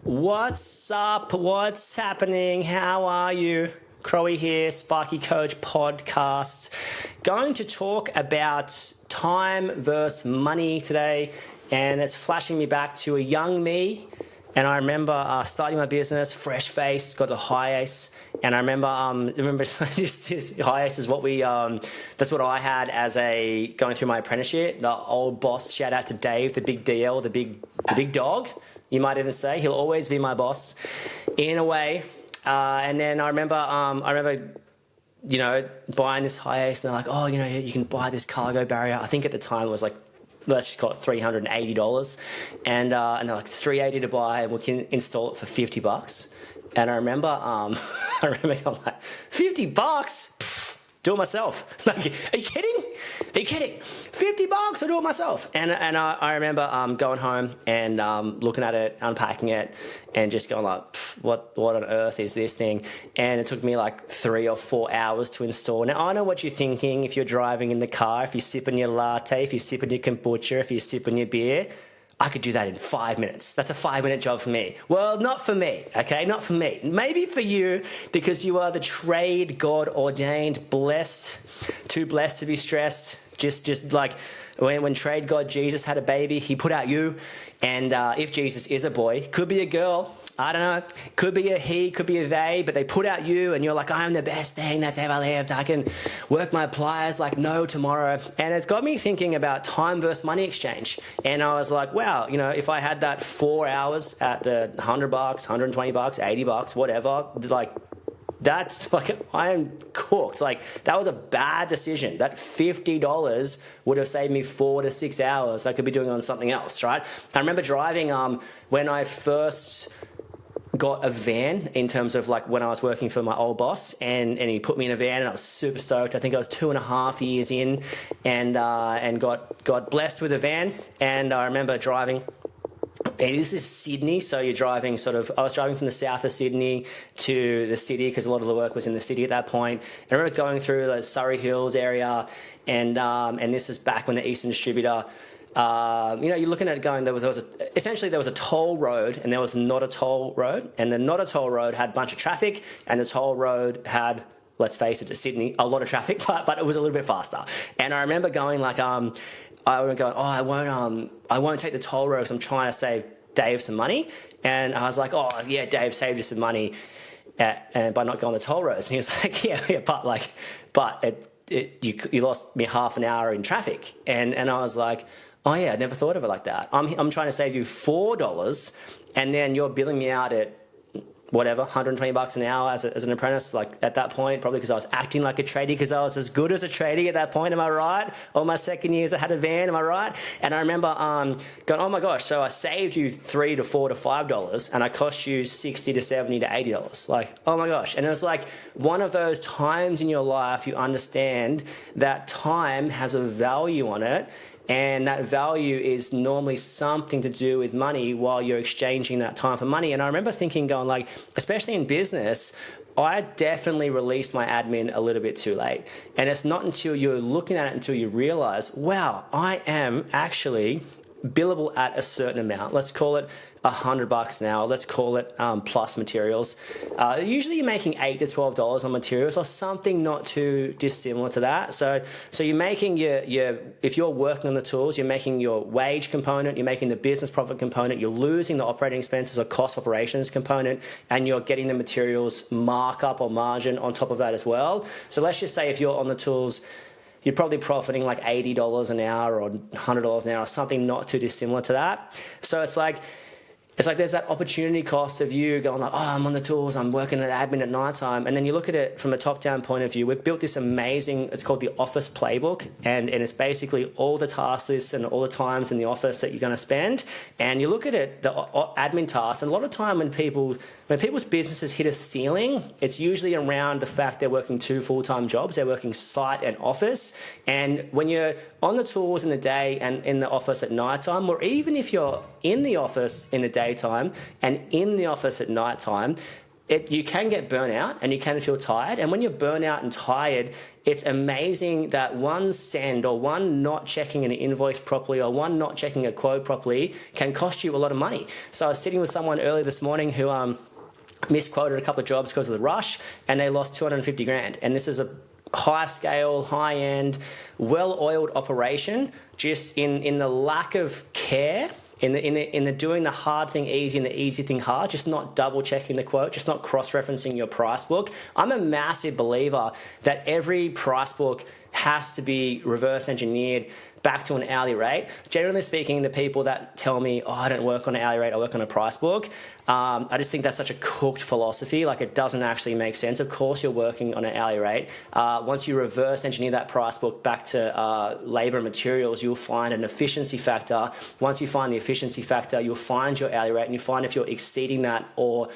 What's up? What's happening? How are you? Crowie here, Sparky Coach Podcast. Going to talk about time versus money today, and it's flashing me back to a young me. And I remember starting my business, fresh face, got a high ace. And I remember this high ace is what that's what I had as going through my apprenticeship. The old boss, shout out to Dave, the big DL, the big dog, you might even say. He'll always be my boss in a way. And then I remember, buying this high ace, and they're like, oh, you can buy this cargo barrier. I think at the time it was like, let's just call it $380, and they're like $380 to buy, and we can install it for $50. And I remember, I'm like, $50? Pfft, do it myself. Like, are you kidding? Are you kidding? $50, I'll do it myself. And I remember going home and looking at it, unpacking it, and just going like, what on earth is this thing? And it took me like 3 or 4 hours to install. Now, I know what you're thinking if you're driving in the car, if you're sipping your latte, if you're sipping your kombucha, if you're sipping your beer. I could do that in 5 minutes. That's a 5-minute job for me. Well, not for me, okay? Not for me. Maybe for you, because you are the trade God ordained, blessed, too blessed to be stressed. Just like when trade God Jesus had a baby, he put out you. And if Jesus is a boy, could be a girl, I don't know, could be a he, could be a they, but they put out you and you're like, I'm the best thing that's ever lived. I can work my pliers like no tomorrow. And it's got me thinking about time versus money exchange. And I was like, wow, if I had that 4 hours at the $100, $120, $80, whatever, like, that's like, I am cooked. Like, that was a bad decision. That $50 would have saved me 4 to 6 hours. I could be doing on something else, right? I remember driving when I first got a van, in terms of like when I was working for my old boss, and he put me in a van, and I was super stoked. I think I was 2.5 years in, and got blessed with a van. And I remember driving. And this is Sydney, so you're driving I was driving from the south of Sydney to the city, because a lot of the work was in the city at that point. And I remember going through the Surrey Hills area, and this is back when the Eastern Distributor, you're looking at it going, essentially there was a toll road, and there was not a toll road, and the not a toll road had a bunch of traffic, and the toll road had, let's face it, to Sydney, a lot of traffic, but it was a little bit faster. And I remember going like, I would go, I won't take the toll road because I'm trying to save Dave some money. And I was like, oh yeah, Dave saved you some money and by not going the toll roads. And he was like, yeah, but you lost me half an hour in traffic. And I was like, oh yeah, I never thought of it like that. I'm trying to save you $4, and then you're billing me out at whatever, $120 an hour as an apprentice, like at that point, probably because I was acting like a tradie, because I was as good as a tradie at that point, am I right? All my second years I had a van, am I right? And I remember going, oh my gosh, so I saved you $3 to $4 to $5, and I cost you $60 to $70 to $80. Like, oh my gosh. And it was like one of those times in your life you understand that time has a value on it, and that value is normally something to do with money while you're exchanging that time for money. And I remember thinking, going like, especially in business, I definitely released my admin a little bit too late. And it's not until you're looking at it until you realize, wow, I am actually billable at a certain amount. Let's call it $100 an hour. Let's call it plus materials. Usually you're making $8 to $12 on materials, or something not too dissimilar to that. So you're making if you're working on the tools, you're making your wage component, you're making the business profit component, you're losing the operating expenses or cost operations component, and you're getting the materials markup or margin on top of that as well. So let's just say if you're on the tools, you're probably profiting like $80 an hour or $100 an hour, something not too dissimilar to that. So it's like there's that opportunity cost of you going like, oh, I'm on the tools, I'm working at admin at night time. And then you look at it from a top-down point of view. We've built this amazing, it's called the Office Playbook. And it's basically all the task lists and all the times in the office that you're going to spend. And you look at it, the admin tasks, and a lot of time when people's businesses hit a ceiling, it's usually around the fact they're working 2 full-time jobs. They're working site and office. And when you're on the tools in the day and in the office at nighttime, or even if you're in the office in the daytime and in the office at nighttime, you can get burnout and you can feel tired. And when you're burnt out and tired, it's amazing that one send or one not checking an invoice properly or one not checking a quote properly can cost you a lot of money. So I was sitting with someone earlier this morning who misquoted a couple of jobs because of the rush, and they lost 250 grand. And this is a high scale, high end, well-oiled operation, just in the lack of care, in the doing the hard thing easy and the easy thing hard, just not double checking the quote, just not cross-referencing your price book. I'm a massive believer that every price book has to be reverse engineered back to an hourly rate. Generally speaking, the people that tell me, oh, I don't work on an hourly rate, I work on a price book, I just think that's such a cooked philosophy. Like, it doesn't actually make sense. Of course you're working on an hourly rate. Once you reverse engineer that price book back to labour and materials, you'll find an efficiency factor. Once you find the efficiency factor, you'll find your hourly rate, and you find if you're exceeding that or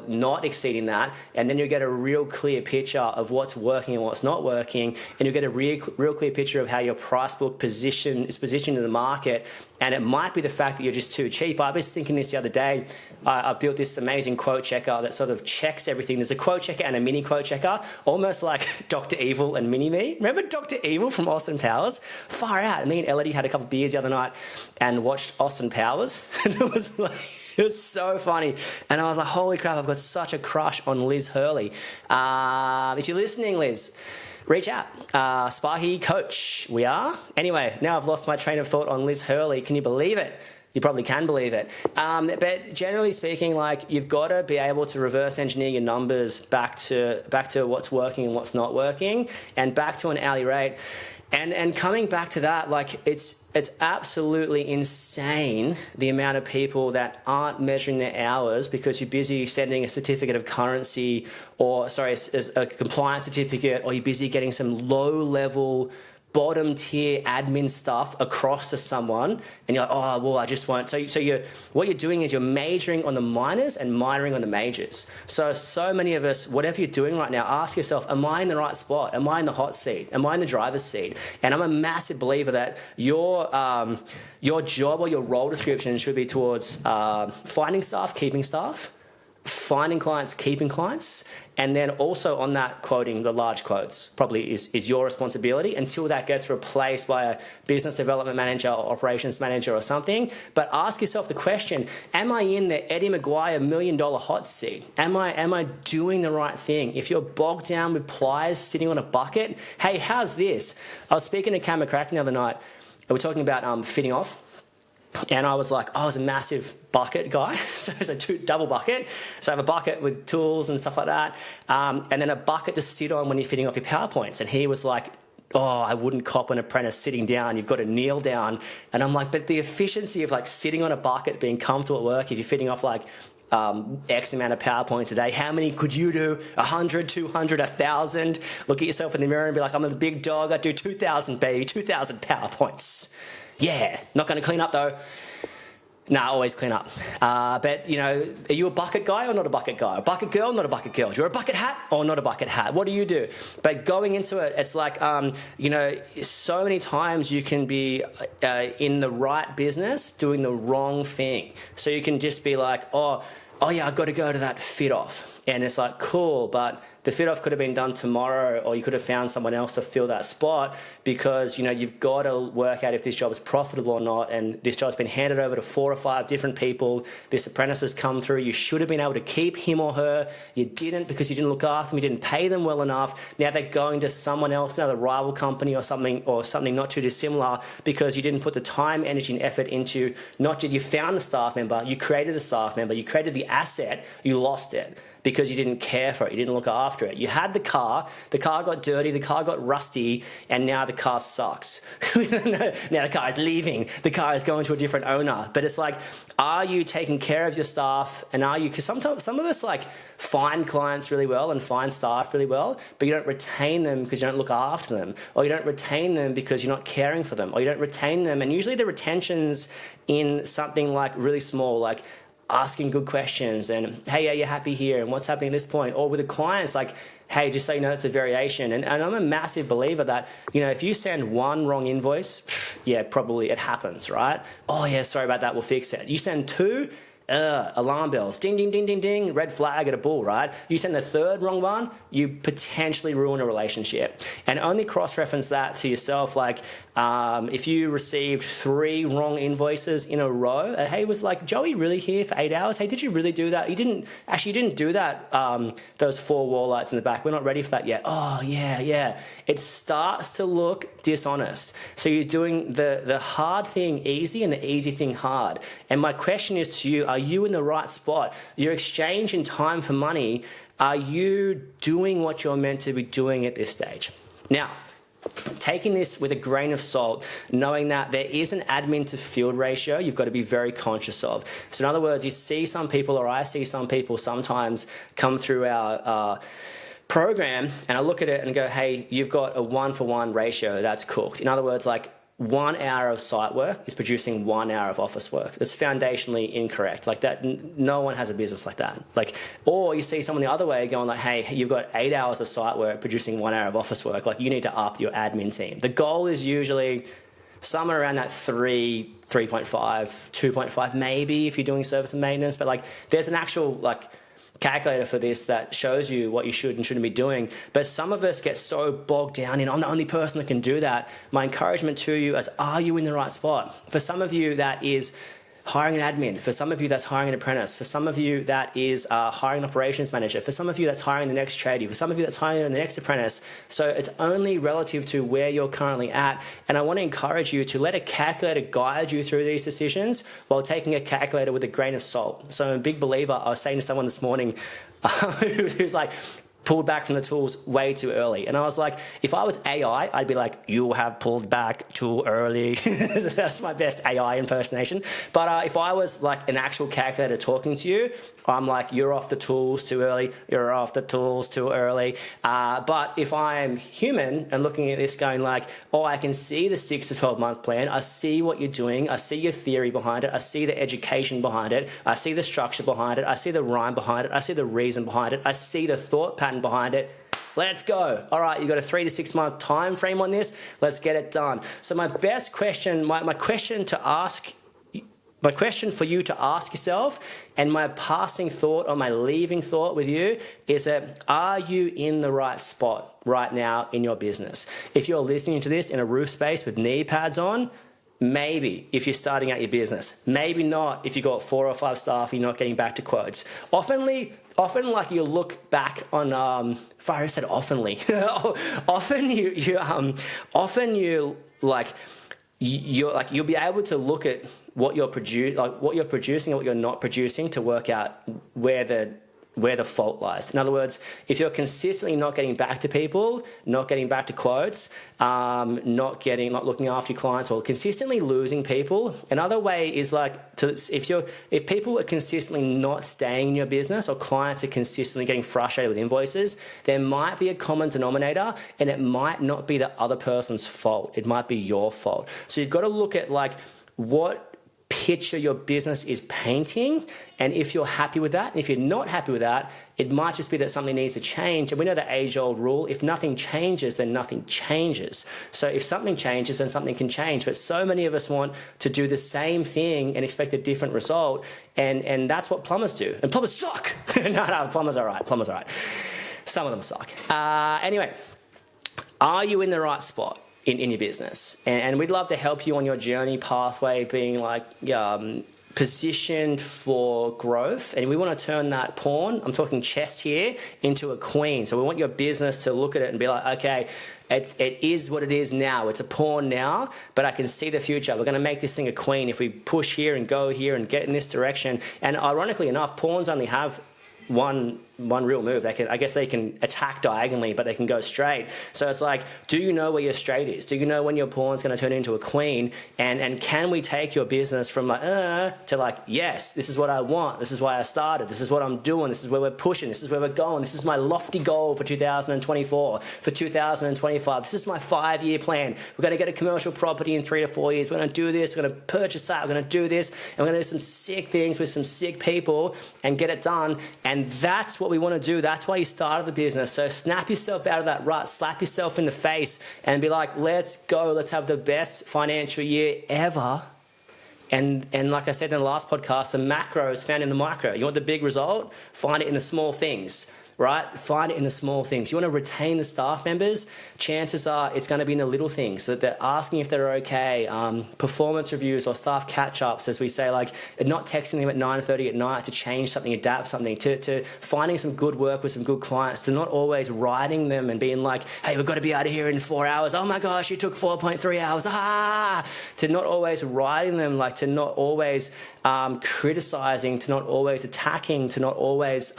not exceeding that, and then you'll get a real clear picture of what's working and what's not working, and you'll get a real clear picture of how your price book is positioned in the market. And it might be the fact that you're just too cheap. I was thinking this the other day. I built this amazing quote checker that sort of checks everything. There's a quote checker and a mini quote checker, almost like Dr. Evil and Mini-Me. Remember Dr. Evil from Austin Powers? Far out. Me and Elodie had a couple of beers the other night and watched Austin Powers. And it was like... It was so funny. And I was like, holy crap, I've got such a crush on Liz Hurley. If you're listening, Liz, reach out. Sparky coach, we are. Anyway, now I've lost my train of thought on Liz Hurley. Can you believe it? You probably can believe it. But generally speaking, like, you've got to be able to reverse engineer your numbers back to what's working and what's not working, and back to an hourly rate. And coming back to that, like, it's absolutely insane the amount of people that aren't measuring their hours because you're busy sending a certificate of currency a compliance certificate, or you're busy getting some low-level bottom tier admin stuff across to someone, and you're like, oh, well, I just won't. So what you're doing is you're majoring on the minors and minoring on the majors. So many of us, whatever you're doing right now, ask yourself, am I in the right spot? Am I in the hot seat? Am I in the driver's seat? And I'm a massive believer that your job or your role description should be towards finding staff, keeping staff, finding clients, keeping clients, and then also on that, quoting the large quotes probably is your responsibility until that gets replaced by a business development manager or operations manager or something. But ask yourself the question, am I in the Eddie Maguire $1 million hot seat? Am I doing the right thing? If you're bogged down with pliers sitting on a bucket, hey, how's this? I was speaking to Cam McCracken the other night, and we're talking about fitting off. And I was like, I was a massive bucket guy, so it's a double bucket. So I have a bucket with tools and stuff like that, and then a bucket to sit on when you're fitting off your PowerPoints. And he was like, oh, I wouldn't cop an apprentice sitting down. You've got to kneel down. And I'm like, but the efficiency of like sitting on a bucket, being comfortable at work, if you're fitting off like X amount of PowerPoints a day, how many could you do? 100, 200, 1,000? Look at yourself in the mirror and be like, I'm the big dog. I do 2,000, baby, 2,000 PowerPoints. Yeah, not going to clean up though. Nah, always clean up. But, you know, are you a bucket guy or not a bucket guy? A bucket girl, not a bucket girl? You're a bucket hat or not a bucket hat? What do you do? But going into it, it's like, you know, so many times you can be in the right business doing the wrong thing. So you can just be like, oh yeah, I've got to go to that fit off. And it's like, cool, but the fit off could have been done tomorrow, or you could have found someone else to fill that spot, because, you know, you've got to work out if this job is profitable or not. And this job's been handed over to 4 or 5 different people. This apprentice has come through. You should have been able to keep him or her. You didn't, because you didn't look after them. You didn't pay them well enough. Now they're going to someone else, another rival company or something not too dissimilar, because you didn't put the time, energy, and effort into, not just you found the staff member, you created a staff member, you created the asset, you lost it because you didn't care for it, you didn't look after it. You had the car got dirty, the car got rusty, and now the car sucks. Now the car is leaving, the car is going to a different owner. But it's like, are you taking care of your staff? And are you, because sometimes some of us like find clients really well and find staff really well, but you don't retain them because you don't look after them, or you don't retain them because you're not caring for them, or you don't retain them. And usually the retention's in something like really small, like asking good questions and, hey, are you happy here? And what's happening at this point? Or with the clients, like, hey, just so you know, it's a variation. And I'm a massive believer that, you know, if you send one wrong invoice, yeah, probably it happens, right? Oh, yeah, sorry about that, we'll fix it. You send 2, alarm bells, ding, ding, ding, ding, ding, red flag at a bull, right? You send the third wrong one, you potentially ruin a relationship. And only cross-reference that to yourself, like if you received 3 wrong invoices in a row, hey, was like, Joey really here for 8 hours? Hey, did you really do that? You didn't do that, those 4 wall lights in the back. We're not ready for that yet. Oh, yeah. It starts to look dishonest. So you're doing the hard thing easy and the easy thing hard. And my question is to you, are you in the right spot? You're exchanging time for money. Are you doing what you're meant to be doing at this stage? Now, taking this with a grain of salt, knowing that there is an admin to field ratio you've got to be very conscious of. So in other words, you see some people, or I see some people sometimes come through our program, and I look at it and go, hey, you've got a 1-for-1 ratio that's cooked. In other words, like 1 hour of site work is producing 1 hour of office work. That's foundationally incorrect. Like that, no one has a business like that. Like, or you see someone the other way going like, hey, you've got 8 hours of site work producing 1 hour of office work. Like you need to up your admin team. The goal is usually somewhere around that 3, 3.5, 2.5, maybe if you're doing service and maintenance. But like, there's an actual like calculator for this that shows you what you should and shouldn't be doing. But some of us get so bogged down in, I'm the only person that can do that. My encouragement to you is, are you in the right spot? For some of you, that is hiring an admin. For some of you, that's hiring an apprentice. For some of you, that is hiring an operations manager. For some of you, that's hiring the next tradie. For some of you, that's hiring the next apprentice. So it's only relative to where you're currently at. And I want to encourage you to let a calculator guide you through these decisions while taking a calculator with a grain of salt. So I'm a big believer. I was saying to someone this morning who's like, pulled back from the tools way too early. And I was like, if I was AI, I'd be like, you have pulled back too early. That's my best AI impersonation. But if I was like an actual calculator talking to you, I'm like, you're off the tools too early. You're off the tools too early. But if I'm human and looking at this going like, oh, I can see the 6 to 12 month plan. I see what you're doing. I see your theory behind it. I see the education behind it. I see the structure behind it. I see the rhyme behind it. I see the reason behind it. I see the thought pattern behind it. Let's go. All right, you've got a 3 to 6 month time frame on this. Let's get it done. So my best question, my question for you to ask yourself, and my passing thought or my leaving thought with you is that, are you in the right spot right now in your business? If you're listening to this in a roof space with knee pads on, maybe if you're starting out your business. Maybe not if you've got 4 or 5 staff, you're not getting back to quotes. Often like you look back on, I said oftenly. You'll be able to look at what you're producing and what you're not producing to work out where the fault lies. In other words, if you're consistently not getting back to people, not getting back to quotes, not looking after your clients, or consistently losing people, another way is like if people are consistently not staying in your business, or clients are consistently getting frustrated with invoices, there might be a common denominator, and it might not be the other person's fault. It might be your fault. So you've got to look at like what picture your business is painting, and if you're happy with that, and if you're not happy with that, it might just be that something needs to change. And we know the age-old rule, if nothing changes, then nothing changes. So if something changes, then something can change. But so many of us want to do the same thing and expect a different result, and that's what plumbers do. And plumbers suck. No, plumbers are right. Some of them suck. Anyway, are you in the right spot in your business? And we'd love to help you on your journey pathway, being like positioned for growth. And we want to turn that pawn, I'm talking chess here, into a queen. So we want your business to look at it and be like, okay, it is what it is now. It's a pawn now, but I can see the future. We're going to make this thing a queen if we push here and go here and get in this direction. And ironically enough, pawns only have one real move. I guess they can attack diagonally, but they can go straight. So it's like, do you know where your straight is? Do you know when your pawn's going to turn into a queen? And can we take your business from like to like, yes, this is what I want. This is why I started. This is what I'm doing. This is where we're pushing. This is where we're going. This is my lofty goal for 2024, for 2025. This is my 5-year plan. We're going to get a commercial property in 3 to 4 years. We're going to do this. We're going to purchase that. We're going to do this. And we're going to do some sick things with some sick people and get it done. And that's what we want to do. That's why you started the business. So snap yourself out of that rut, slap yourself in the face and be like, let's go. Let's have the best financial year ever. And like I said in the last podcast, the macro is found in the micro. You want the big result? Find it in the small things, right? Find it in the small things. You want to retain the staff members? Chances are it's going to be in the little things, so that they're asking if they're okay, performance reviews or staff catch-ups, as we say, like not texting them at 9:30 at night to change something, adapt something, to finding some good work with some good clients, to not always riding them and being like, hey, we've got to be out of here in 4 hours. Oh my gosh, you took 4.3 hours. To not always riding them, like to not always criticizing, to not always attacking, to not always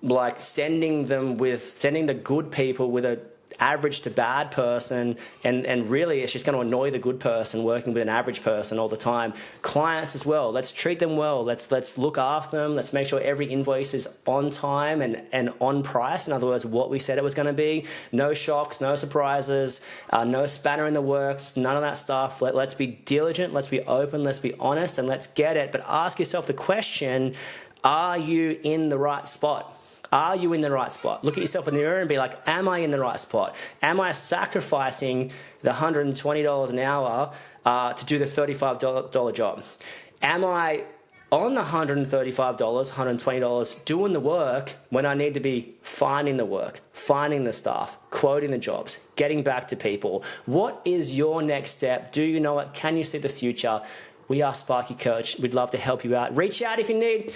like sending the good people with a average to bad person, and really it's just going to annoy the good person working with an average person all the time. Clients as well, let's treat them well, let's look after them, let's make sure every invoice is on time and on price. In other words, what we said it was going to be. No shocks, no surprises, no spanner in the works, none of that stuff. Let's be diligent, let's be open, let's be honest, and let's get it. But ask yourself the question, are you in the right spot? Are you in the right spot? Look at yourself in the mirror and be like, am I in the right spot? Am I sacrificing the $120 an hour to do the $35 job? Am I on the $135, $120 doing the work when I need to be finding the work, finding the staff, quoting the jobs, getting back to people? What is your next step? Do you know it? Can you see the future? We are Sparky Coach. We'd love to help you out. Reach out if you need.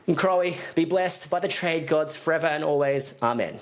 And Crowie, be blessed by the trade gods forever and always. Amen.